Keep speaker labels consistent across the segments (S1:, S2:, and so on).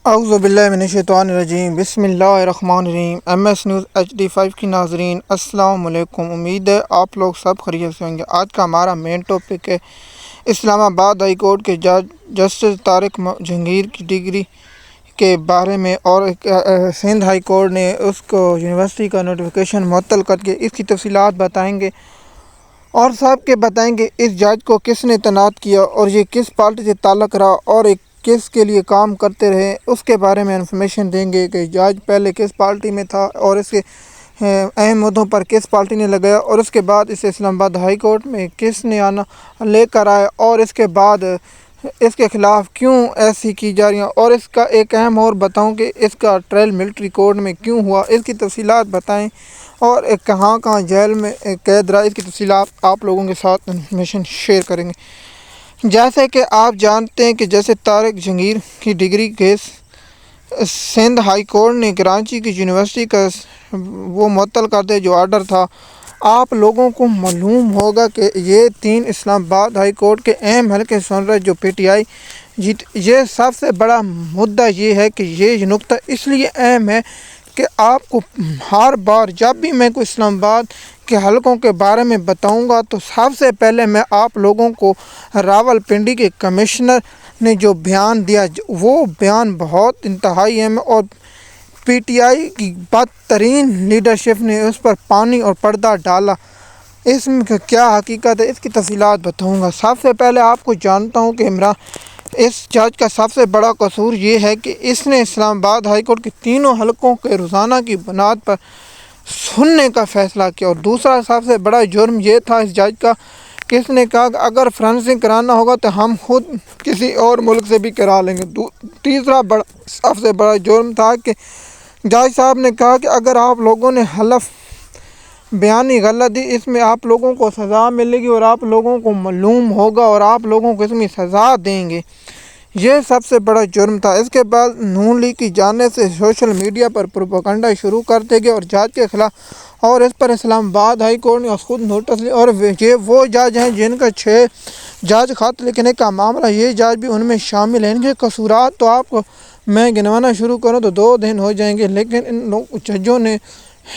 S1: اعوذ باللہ من الشیطان الرجیم، بسم اللہ الرحمن الرحیم۔ ایم ایس نیوز HD5 کی ناظرین السلام علیکم، امید ہے آپ لوگ سب خیریت سے ہوں گے۔ آج کا ہمارا مین ٹاپک ہے اسلام آباد ہائی کورٹ کے جج جسٹس طارق جہانگیر کی ڈگری کے بارے میں، اور سندھ ہائی کورٹ نے اس کو یونیورسٹی کا نوٹیفیکیشن معطل کر کے اس کی تفصیلات بتائیں گے، اور صاحب کے بتائیں گے اس جج کو کس نے تعینات کیا اور یہ کس پارٹی سے تعلق رہا اور ایک کس کے لیے کام کرتے رہے، اس کے بارے میں انفارمیشن دیں گے کہ جج پہلے کس پارٹی میں تھا اور اس کے اہم عہدوں پر کس پارٹی نے لگایا، اور اس کے بعد اسے اسلام آباد ہائی کورٹ میں کس نے آنا لے کر آئے، اور اس کے بعد اس کے خلاف کیوں ایسی کی جا رہی ہیں، اور اس کا ایک اہم اور بتاؤں کہ اس کا ٹرائل ملٹری کورٹ میں کیوں ہوا، اس کی تفصیلات بتائیں، اور کہاں کہاں جیل میں قید رہا، اس کی تفصیلات آپ لوگوں کے ساتھ انفارمیشن شیئر کریں گے۔ جیسے کہ آپ جانتے ہیں کہ جیسے طارق جہانگیر کی degree case Sindh high court نے کراچی کی یونیورسٹی کا وہ معطل کر دے جو آرڈر تھا، آپ لوگوں کو معلوم ہوگا کہ یہ 3 اسلام آباد ہائی کورٹ کے اہم حلقے سن رہے جو PTI جیت۔ یہ سب سے بڑا مدعا یہ ہے کہ یہ نقطہ اس لیے اہم ہے کہ آپ کو ہر بار جب بھی میں کوئی اسلام آباد کے حلقوں کے بارے میں بتاؤں گا تو سب سے پہلے میں آپ لوگوں کو راولپنڈی کے کمشنر نے جو بیان دیا، وہ بیان بہت انتہائی اہم ہے، اور PTI کی بدترین لیڈرشپ نے اس پر پانی اور پردہ ڈالا۔ اس میں کیا حقیقت ہے، اس کی تفصیلات بتاؤں گا۔ سب سے پہلے آپ کو جانتا ہوں کہ اس جج کا سب سے بڑا قصور یہ ہے کہ اس نے اسلام آباد ہائی کورٹ کے تینوں حلقوں کے روزانہ کی بنیاد پر سننے کا فیصلہ کیا، اور دوسرا سب سے بڑا جرم یہ تھا اس جج کا کہ اس نے کہا کہ اگر فرانسنگ کرانا ہوگا تو ہم خود کسی اور ملک سے بھی کرا لیں گے۔ تیسرا سب سے بڑا جرم تھا کہ جج صاحب نے کہا کہ اگر آپ لوگوں نے حلف بیانی غلط دی، اس میں آپ لوگوں کو سزا ملے گی اور آپ لوگوں کو معلوم ہوگا اور آپ لوگوں کو اس میں سزا دیں گے۔ یہ سب سے بڑا جرم تھا۔ اس کے بعد نون لیگ کی جانب سے سوشل میڈیا پر پروپیگنڈا شروع کر دیا گیا اور جج کے خلاف، اور اس پر اسلام آباد ہائی کورٹ نے خود نوٹس لیا، اور یہ وہ جج ہیں جن کا 6 جج خط لکھنے کا معاملہ، یہ جج بھی ان میں شامل ہیں۔ ان کے قصورات تو آپ کو میں گنوانا شروع کروں تو 2 دن ہو جائیں گے، لیکن ان ججوں نے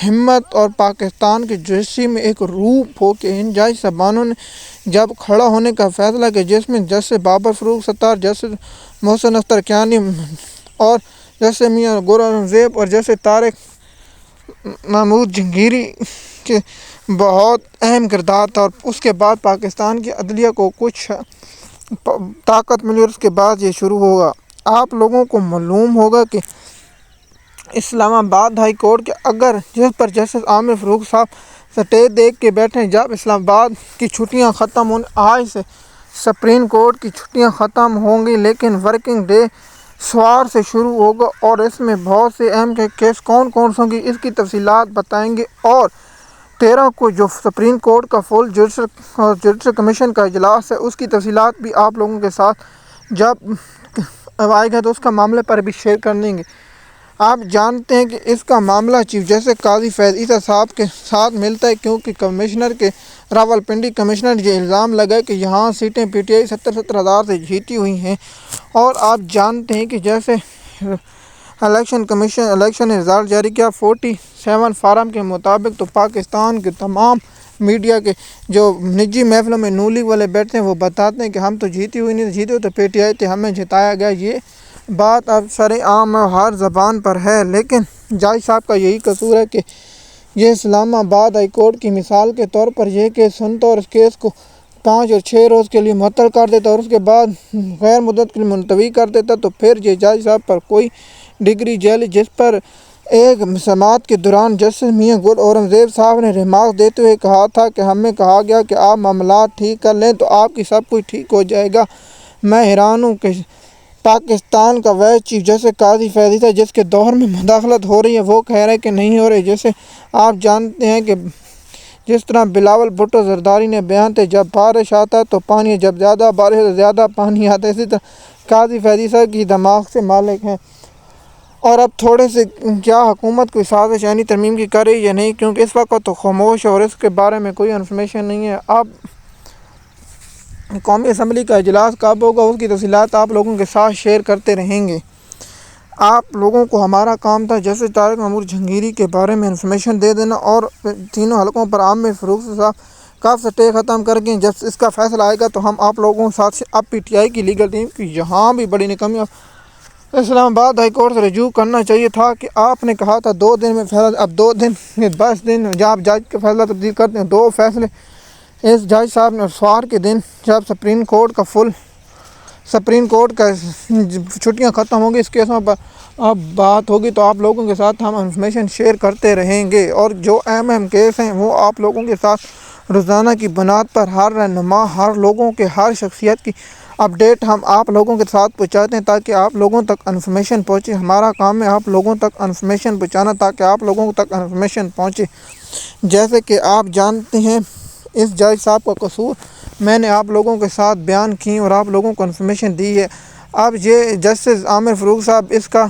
S1: ہمت اور پاکستان کی جسٹس میں ایک روپ ہو کہ ان جج صاحبانوں نے جب کھڑا ہونے کا فیصلہ کیا، جس میں جسٹس بابر فروخ ستار، جسٹس محسن اختر کیانی اور جسٹس میاں گل اورنگزیب اور جسٹس طارق محمود جہانگیری کے بہت اہم کردار تھا، اور اس کے بعد پاکستان کی عدلیہ کو کچھ طاقت ملی، اور اس کے بعد یہ شروع ہوگا۔ آپ لوگوں کو معلوم ہوگا کہ اسلام آباد ہائی کورٹ کے اگر جس پر جسٹس عامر فاروق صاحب سٹے دیکھ کے بیٹھے ہیں، جب اسلام آباد کی چھٹیاں ختم ہونے، آج سے سپریم کورٹ کی چھٹیاں ختم ہوں گی، لیکن ورکنگ ڈے سوار سے شروع ہوگا، اور اس میں بہت سے اہم کیس کون ہوں گی اس کی تفصیلات بتائیں گے، اور 13 کو جو سپریم کورٹ کا فل جوڈیشل کمیشن کا اجلاس ہے اس کی تفصیلات بھی آپ لوگوں کے ساتھ جب آئے گا تو اس کا معاملے پر بھی شیئر کر دیں گے۔ آپ جانتے ہیں کہ اس کا معاملہ چیف جسٹس قاضی فیض عیسیٰ صاحب کے ساتھ ملتا ہے، کیونکہ کمشنر کے راولپنڈی کمشنر نے یہ الزام لگائے کہ یہاں سیٹیں PTI 70 ہزار سے جیتی ہوئی ہیں، اور آپ جانتے ہیں کہ جیسے الیکشن کمیشن الیکشن نے رزلٹ جاری کیا 47 فارم کے مطابق، تو پاکستان کے تمام میڈیا کے جو نجی محفلوں میں نون لیگ والے بیٹھتے ہیں وہ بتاتے ہیں کہ ہم تو جیتی ہوئی نہیں، جیتے تو PTI تھے، ہمیں جتایا گیا۔ یہ بات اب سر عام ہر زبان پر ہے، لیکن جج صاحب کا یہی قصور ہے کہ یہ اسلام آباد ہائی کورٹ کی مثال کے طور پر یہ کیس سنتا اور اس کیس کو 5 اور 6 روز کے لیے معطل کر دیتا اور اس کے بعد غیر مدت کے لیے ملتوی کر دیتا، تو پھر یہ جج صاحب پر کوئی ڈگری جیلی، جس پر ایک سماعت کے دوران جسٹس میاں گل اورنگزیب صاحب نے ریمارک دیتے ہوئے کہا تھا کہ ہمیں کہا گیا کہ آپ معاملات ٹھیک کر لیں تو آپ کی سب کچھ ٹھیک ہو جائے گا۔ میں حیران ہوں کہ پاکستان کا وائس چیف جسٹس قاضی فیض عیسیٰ جس کے دور میں مداخلت ہو رہی ہے وہ کہہ رہے کہ نہیں ہو رہی۔ جیسے آپ جانتے ہیں کہ جس طرح بلاول بھٹو زرداری نے بیان تھے جب بارش آتا تو پانی، جب زیادہ بارش تو زیادہ پانی آتا، اسی طرح قاضی فیض عیسیٰ کی دماغ سے مالک ہیں۔ اور اب تھوڑے سے کیا حکومت کوئی سازش یعنی ترمیم کی کر رہی یا نہیں، کیونکہ اس وقت تو خاموش ہے اور اس کے بارے میں کوئی انفارمیشن نہیں ہے۔ اب قومی اسمبلی کا اجلاس کب ہوگا اس کی تفصیلات آپ لوگوں کے ساتھ شیئر کرتے رہیں گے۔ آپ لوگوں کو ہمارا کام تھا جیسے طارق محمود جہانگیری کے بارے میں انفارمیشن دے دینا، اور تینوں حلقوں پر عامر فاروق صاحب کا سٹے ختم کر کے جب اس کا فیصلہ آئے گا تو ہم آپ لوگوں کے ساتھ اب پی ٹی آئی کی لیگل ٹیم کی جہاں بھی بڑی نکمی اسلام آباد ہائی کورٹ سے رجوع کرنا چاہیے تھا کہ آپ نے کہا تھا 2 دن میں فیصلہ، اب 2 دن 10 دن جب جج کا فیصلہ تبدیل کرتے ہیں 2 فیصلے اس جج صاحب نے سوار کے دن جب سپریم کورٹ کا چھٹیاں ختم ہوں گی اس کیسوں پر اب بات ہوگی تو آپ لوگوں کے ساتھ ہم انفارمیشن شیئر کرتے رہیں گے، اور جو اہم کیس ہیں وہ آپ لوگوں کے ساتھ روزانہ کی بنیاد پر ہر رہنما، ہر لوگوں کے ہر شخصیت کی اپڈیٹ ہم آپ لوگوں کے ساتھ پہنچاتے ہیں تاکہ آپ لوگوں تک انفارمیشن پہنچے۔ ہمارا کام ہے آپ لوگوں تک انفارمیشن پہنچانا تاکہ آپ لوگوں تک انفارمیشن پہنچے۔ جیسے کہ آپ جانتے ہیں اس جج صاحب کا قصور میں نے آپ لوگوں کے ساتھ بیان کی اور آپ لوگوں کو انفارمیشن دی ہے۔ اب یہ جسٹس عامر فاروق صاحب اس کا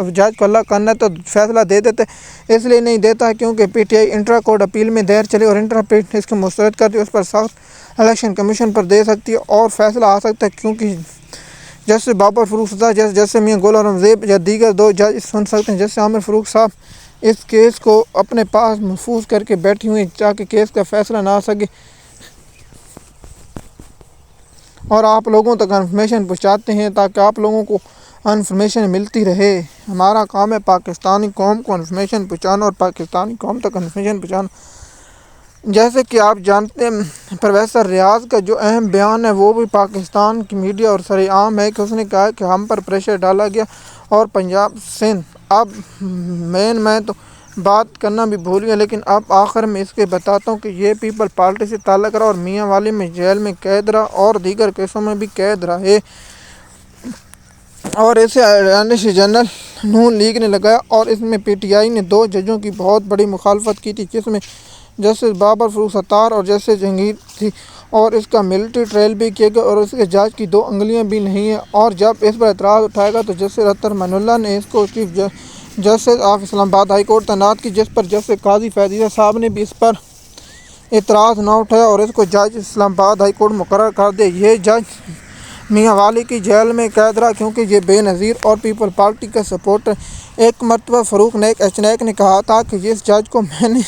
S1: جج کو اللہ کرنا تو فیصلہ دے دیتے، اس لیے نہیں دیتا کیونکہ P T I intra court appeal میں دیر چلی اور انٹرا پیٹ اس کو مسترد کرتی، اس پر سخت الیکشن کمیشن پر دے سکتی ہے اور فیصلہ آ سکتا ہے، کیونکہ جسٹس بابر فاروق صاحب جیسے میاں گول عالم زیب یا دیگر 2 جج سن سکتے ہیں۔ جسٹس عامر فاروق صاحب اس کیس کو اپنے پاس محفوظ کر کے بیٹھی ہوئی تاکہ کیس کا فیصلہ نہ آ سکے اور آپ لوگوں تک انفارمیشن پہنچاتے ہیں تاکہ آپ لوگوں کو انفارمیشن ملتی رہے۔ ہمارا کام ہے پاکستانی قوم کو انفارمیشن پہنچانا اور پاکستانی قوم تک انفارمیشن پہنچانا۔ جیسے کہ آپ جانتے ہیں پروفیسر ریاض کا جو اہم بیان ہے وہ بھی پاکستان کی میڈیا اور سرعام ہے کہ اس نے کہا کہ ہم پر پریشر ڈالا گیا اور پنجاب سندھ اب میں تو بات کرنا بھی بھول گیا، لیکن اب آخر میں اس کے بتاتا ہوں کہ یہ پیپل پارٹی سے تعلق رہا اور میاں والی میں جیل میں قید رہا اور دیگر کیسوں میں بھی قید رہے، اور اسے اٹارنی جنرل نون لیگ نے لگایا، اور اس میں پی ٹی آئی نے 2 ججوں کی بہت بڑی مخالفت کی تھی جس میں جسٹس بابر فاروق ستار اور جسٹس جہانگیر تھی، اور اس کا ملٹری ٹرائل بھی کیا گیا اور اس کے جج کی 2 انگلیاں بھی نہیں ہیں، اور جب اس پر اعتراض اٹھائے گا تو جسٹس اطہر معین اللہ نے اس کو چیف جسٹس آف اسلام آباد ہائی کورٹ تعینات کی، جس پر جسٹس قاضی فیضیہ صاحب نے بھی اس پر اعتراض نہ اٹھایا اور اس کو جج اسلام آباد ہائی کورٹ مقرر کر دیا۔ یہ جج میاں والی کی جیل میں قید رہا کیونکہ یہ بے نظیر اور پیپل پارٹی کا سپورٹر۔ ایک مرتبہ فاروق ایچ نیک نے کہا تھا کہ اس جج کو میں نے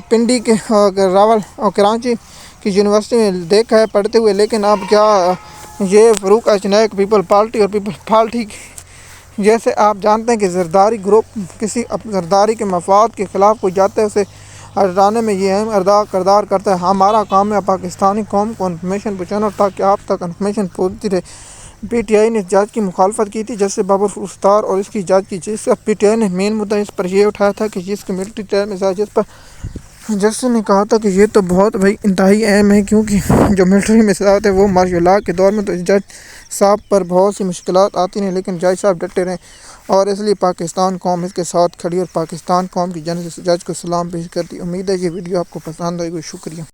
S1: پنڈی کے راول اور کراچی کی یونیورسٹی میں دیکھا ہے پڑھتے ہوئے، لیکن اب کیا یہ فاروق ایچ نیک پیپل پارٹی اور پیپل پارٹی جیسے آپ جانتے ہیں کہ زرداری گروپ کسی زرداری کے مفاد کے خلاف کوئی جاتا ہے اسے ہٹانے میں یہ اہم کردار کرتا ہے۔ ہمارا کام ہے پاکستانی قوم کو انفارمیشن پہنچانا تاکہ آپ تک انفارمیشن پہنچتی رہے۔ پی ٹی آئی نے جج کی مخالفت کی تھی جسٹس بابر فاروق ستار اور اس کی جج کی، جس کا پی ٹی آئی نے مین مدعا اس پر یہ اٹھایا تھا کہ جس کے ملٹری ٹرائل میں جس پر جسٹس نے کہا تھا کہ یہ تو بہت انتہائی اہم ہے کیونکہ جو ملٹری میں سزا ہے وہ مارشل لاء کے دور میں تو اس جج صاحب پر بہت سی مشکلات آتی ہیں، لیکن جج صاحب ڈٹے رہے اور اس لیے پاکستان قوم اس کے ساتھ کھڑی اور پاکستان قوم کی جانب سے جج کو سلام پیش کرتی۔ امید ہے یہ ویڈیو آپ کو پسند آئے گی۔ شکریہ۔